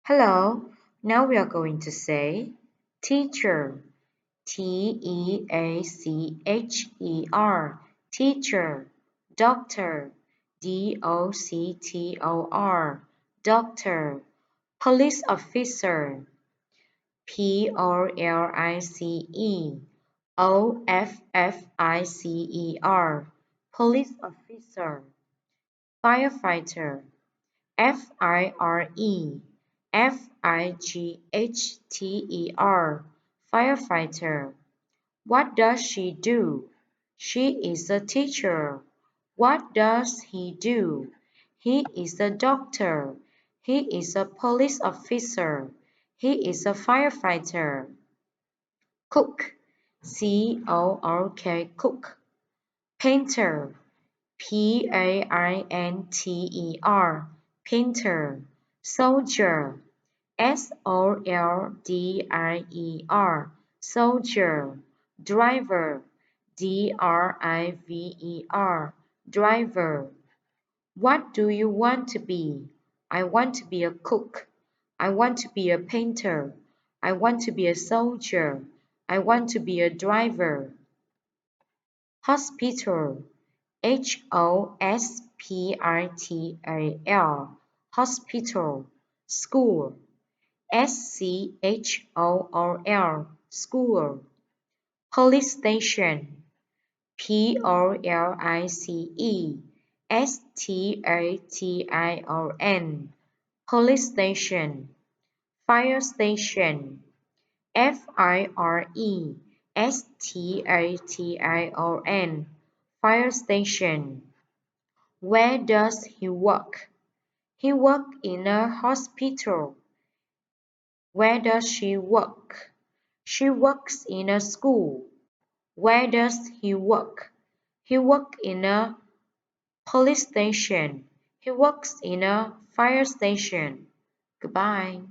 Hello, now we are going to say teacher. Teacher, teacher, doctor, doctor, doctor, police officer, policeofficer, police officer, firefighter, firefighter, firefighter. What does she do? She is a teacher. What does he do? He is a doctor. He is a police officer. He is a firefighter. Cook, cook, cook. Painter, painter, painter. Soldier, soldier, soldier. Driver, driver, driver. What do you want to be? I want to be a cook. I want to be a painter. I want to be a soldier. I want to be a driver. Hospital, hospital, hospital. School, school, school. Police station, police station, police station. Fire station, firestation, fire station. Where does he work? He works in a hospital. Where does she work? She works in a school. Where does he work? He works in a police station. He works in a fire station. Goodbye.